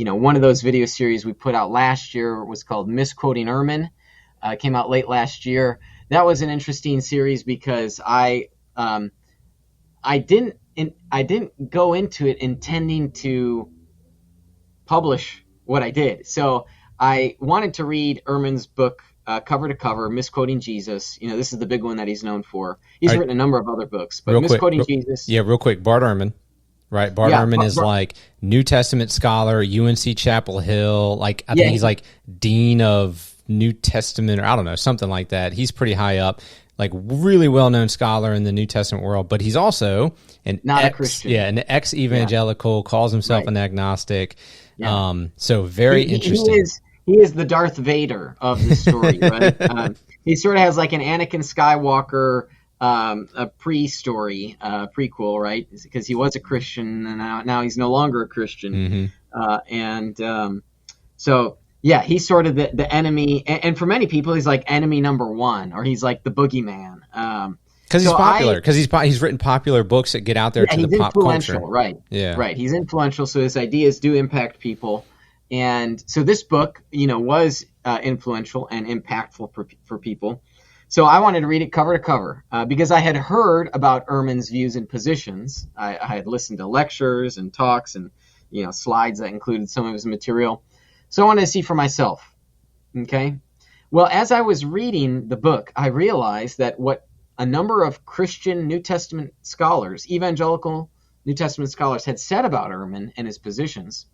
one of those video series we put out last year was called MisQuoting Ehrman. Came out late last year. That was an interesting series because I didn't go into it intending to publish what I did. So I wanted to read Ehrman's book cover to cover, MisQuoting Jesus. This is the big one that he's known for. He's written a number of other books, but MisQuoting Jesus. Yeah, real quick, Bart Ehrman. Right, Bart Ehrman is like New Testament scholar, UNC Chapel Hill. I think he's like dean of New Testament, or I don't know, something like that. He's pretty high up, like really well-known scholar in the New Testament world. But he's also a Christian. Yeah, an ex-evangelical, calls himself an agnostic. Yeah. So very interesting. He is the Darth Vader of the story, right? He sort of has like an Anakin Skywalker. A pre-story, prequel, right? Because he was a Christian and now he's no longer a Christian. Mm-hmm. So he's sort of the enemy. And for many people, he's like enemy number one, or he's like the boogeyman. Because he's popular. Because he's written popular books that get out there to the pop culture. Right. Yeah. Right. He's influential, so his ideas do impact people. And so this book, was influential and impactful for people. So I wanted to read it cover to cover because I had heard about Ehrman's views and positions. I had listened to lectures and talks and slides that included some of his material. So I wanted to see for myself. Okay. Well, as I was reading the book, I realized that what a number of Christian New Testament scholars, evangelical New Testament scholars, had said about Ehrman and his positions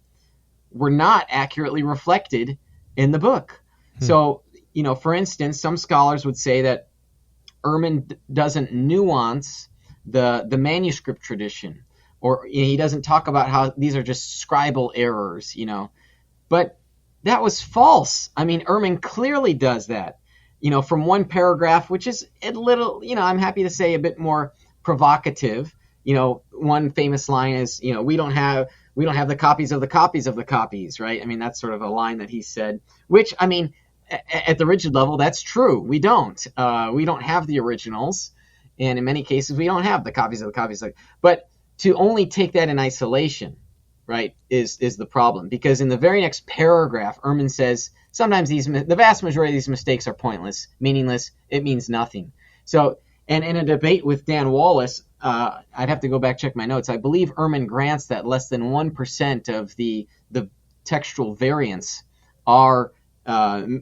were not accurately reflected in the book. So, for instance, some scholars would say that Ehrman doesn't nuance the manuscript tradition, or he doesn't talk about how these are just scribal errors, But that was false. I mean, Ehrman clearly does that, from one paragraph, which is a little, I'm happy to say a bit more provocative. One famous line is, we don't have the copies of the copies of the copies, right? I mean, that's sort of a line that he said, which, I mean, at the rigid level, that's true. We don't have the originals, and in many cases, we don't have the copies of the copies. But to only take that in isolation, right, is the problem. Because in the very next paragraph, Ehrman says sometimes the vast majority of these mistakes are pointless, meaningless. It means nothing. So, and in a debate with Dan Wallace, I'd have to go back check my notes. I believe Ehrman grants that less than 1% of the textual variants are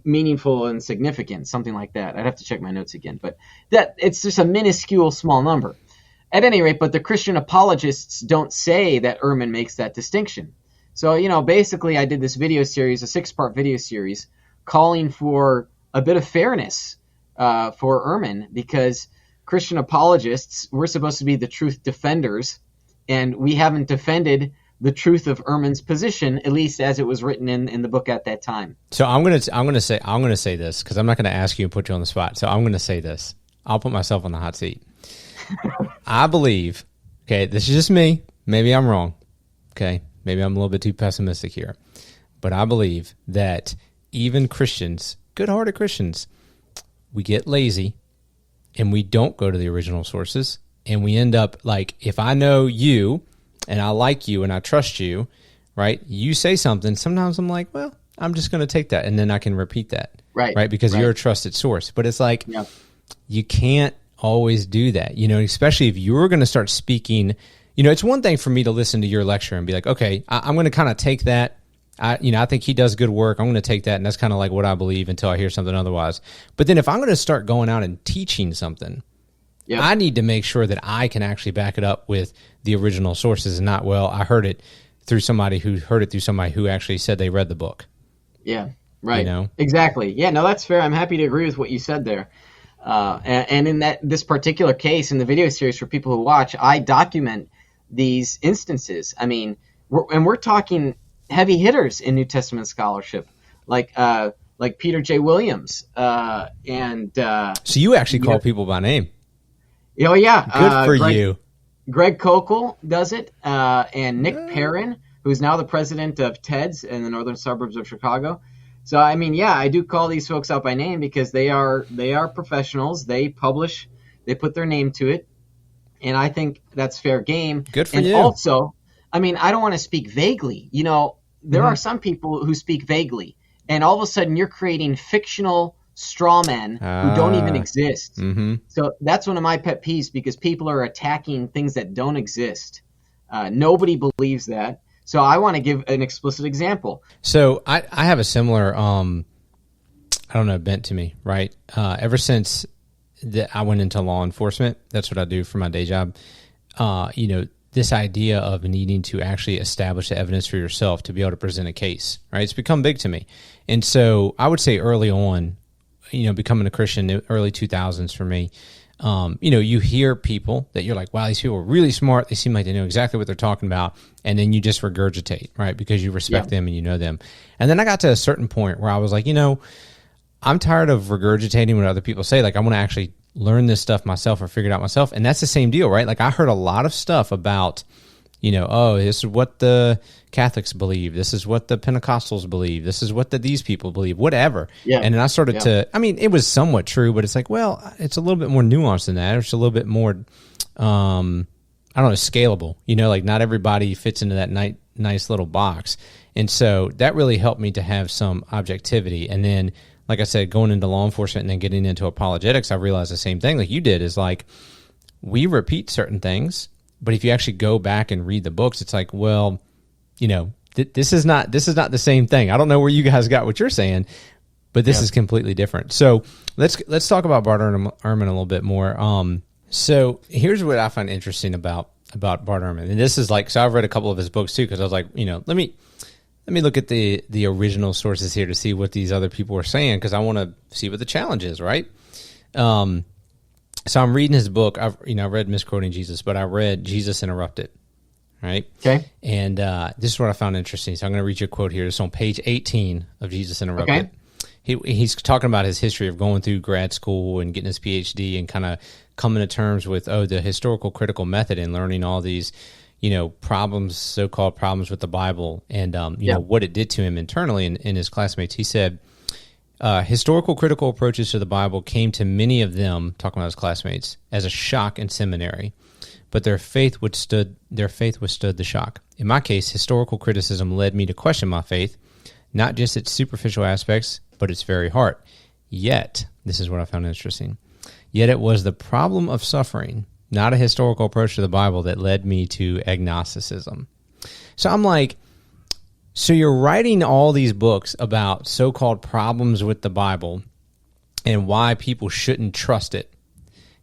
meaningful and significant, something like that. I'd have to check my notes again, but that it's just a minuscule small number. At any rate, but the Christian apologists don't say that Ehrman makes that distinction. So, basically I did this video series, a 6-part video series, calling for a bit of fairness for Ehrman, because Christian apologists, we're supposed to be the truth defenders, and we haven't defended the truth of Ehrman's position, at least as it was written in the book at that time. So I'm gonna say this, because I'm not gonna ask you and put you on the spot. So I'm gonna say this. I'll put myself on the hot seat. I believe, okay, this is just me. Maybe I'm wrong. Okay, maybe I'm a little bit too pessimistic here, but I believe that even Christians, good-hearted Christians, we get lazy and we don't go to the original sources, and we end up like, if I know you and I like you and I trust you, right? You say something, sometimes I'm like, well, I'm just going to take that, and then I can repeat that. Right? Because you're a trusted source. But it's like, you can't always do that, especially if you're going to start speaking. It's one thing for me to listen to your lecture and be like, okay, I'm going to kind of take that. I think he does good work. I'm going to take that, and that's kind of like what I believe until I hear something otherwise. But then if I'm going to start going out and teaching something, I need to make sure that I can actually back it up with the original sources, and not, well, I heard it through somebody who heard it through somebody who actually said they read the book. Yeah, right. Exactly. Yeah, no, that's fair. I'm happy to agree with what you said there. And in this particular case, in the video series for people who watch, I document these instances. I mean, we're talking heavy hitters in New Testament scholarship, like Peter J. Williams. So you actually call people by name. Oh, yeah. Good for you. Greg Kokel does it, and Nick Perrin, who's now the president of TEDS in the northern suburbs of Chicago. So, I mean, I do call these folks out by name because they are professionals. They publish, they put their name to it, and I think that's fair game. Good for you. And also, I mean, I don't want to speak vaguely. there are some people who speak vaguely, and all of a sudden you're creating fictional straw men who don't even exist. So that's one of my pet peeves, because people are attacking things that don't exist. Nobody believes that. So I want to give an explicit example. So I have a similar, bent to me, right? Ever since I went into law enforcement, that's what I do for my day job. This idea of needing to actually establish the evidence for yourself to be able to present a case, right? It's become big to me. And so I would say early on, becoming a Christian, the early 2000s for me, you hear people that you're like, wow, these people are really smart. They seem like they know exactly what they're talking about. And then you just regurgitate, right? Because you respect them and you know them. And then I got to a certain point where I was like, I'm tired of regurgitating what other people say. Like, I want to actually learn this stuff myself or figure it out myself. And that's the same deal, right? Like, I heard a lot of stuff about, this is what the Catholics believe. This is what the Pentecostals believe. This is what these people believe, whatever. Yeah. And then I started it was somewhat true, but it's like, well, it's a little bit more nuanced than that. It's a little bit more, scalable. Like, not everybody fits into that nice little box. And so that really helped me to have some objectivity. And then, like I said, going into law enforcement and then getting into apologetics, I realized the same thing like you did, is like, we repeat certain things, but if you actually go back and read the books, it's like, well, this is not the same thing. I don't know where you guys got what you're saying, but this is completely different. So let's talk about Bart Ehrman a little bit more. So here's what I find interesting about Bart Ehrman, and this is like, so I've read a couple of his books too, because I was like, let me look at the original sources here to see what these other people are saying, because I want to see what the challenge is, right? So I'm reading his book. I read MisQuoting Jesus, but I read Jesus Interrupted, right? Okay. And this is what I found interesting. So I'm going to read you a quote here. It's on page 18 of Jesus Interrupted. Okay. He's talking about his history of going through grad school and getting his PhD and kind of coming to terms with, the historical critical method and learning all these, problems, so-called problems with the Bible, and what it did to him internally and his classmates. He said, historical critical approaches to the Bible came to many of them, talking about his classmates, as a shock in seminary, but their faith withstood the shock. In my case, historical criticism led me to question my faith, not just its superficial aspects, but its very heart. Yet, this is what I found interesting, yet it was the problem of suffering, not a historical approach to the Bible, that led me to agnosticism. So I'm like, so you're writing all these books about so-called problems with the Bible and why people shouldn't trust it.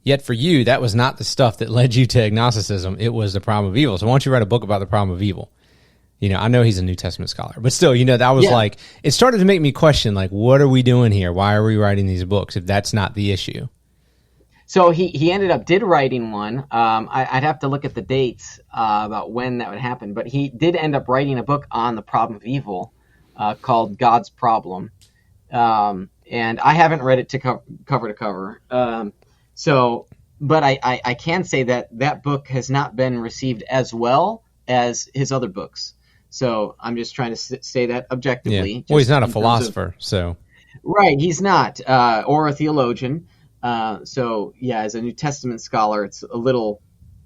Yet for you, that was not the stuff that led you to agnosticism. It was the problem of evil. So why don't you write a book about the problem of evil? I know he's a New Testament scholar, but still, that was like, it started to make me question, like, what are we doing here? Why are we writing these books if that's not the issue? So he did writing one. I'd have to look at the dates about when that would happen, but he did end up writing a book on the problem of evil called God's Problem. And I haven't read it cover to cover. But I can say that book has not been received as well as his other books. So I'm just trying to say that objectively. Yeah. Well, he's not a philosopher, so. Right, he's not, or a theologian. As a New Testament scholar, it's a little,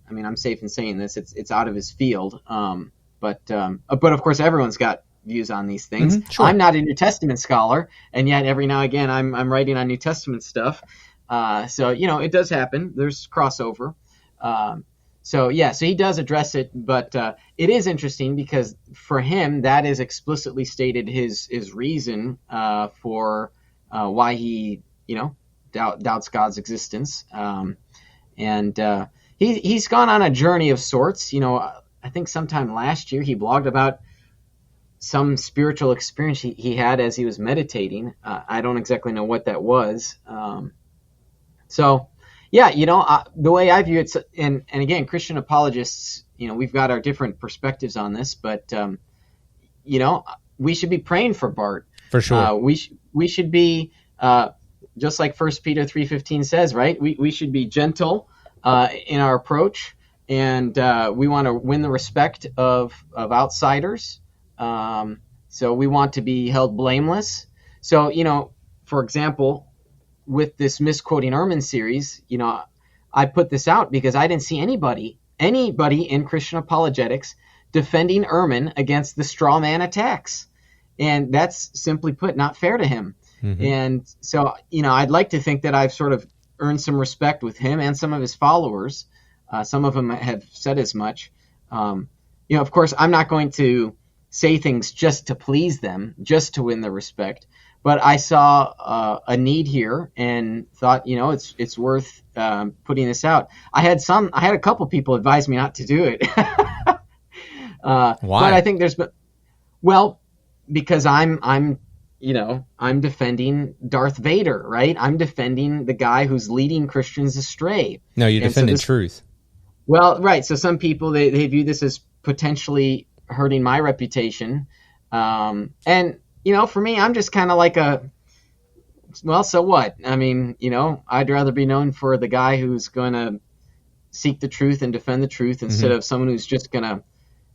I'm safe in saying this, it's out of his field. But of course, everyone's got views on these things. Mm-hmm, sure. I'm not a New Testament scholar, and yet every now and again I'm writing on New Testament stuff. It does happen. There's crossover. So he does address it, but it is interesting because for him, that is explicitly stated his reason for why he, doubts God's existence. He's gone on a journey of sorts. I think sometime last year he blogged about some spiritual experience he had as he was meditating. I don't exactly know what that was. The way I view it, and again, Christian apologists, we've got our different perspectives on this, but we should be praying for Bart. For sure. We should be just like 1 Peter 3:15 says, right? We should be gentle in our approach, and we want to win the respect of outsiders. So we want to be held blameless. So, for example, with this MisQuoting Ehrman series, I put this out because I didn't see anybody in Christian apologetics defending Ehrman against the straw man attacks. And that's simply put not fair to him. And so, I'd like to think that I've sort of earned some respect with him and some of his followers. Some of them have said as much. Of course, I'm not going to say things just to please them, just to win their respect. But I saw a need here and thought, it's worth putting this out. I had a couple people advise me not to do it. Why? But I think because I'm defending Darth Vader, right? I'm defending the guy who's leading Christians astray. No, you're defending truth. Well, right. So some people, they view this as potentially hurting my reputation. And, for me, I'm just kind of like so what? I mean, I'd rather be known for the guy who's going to seek the truth and defend the truth instead of someone who's just going to,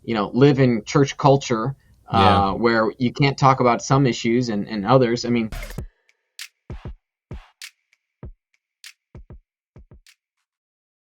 live in church culture where you can't talk about some issues and others. I mean,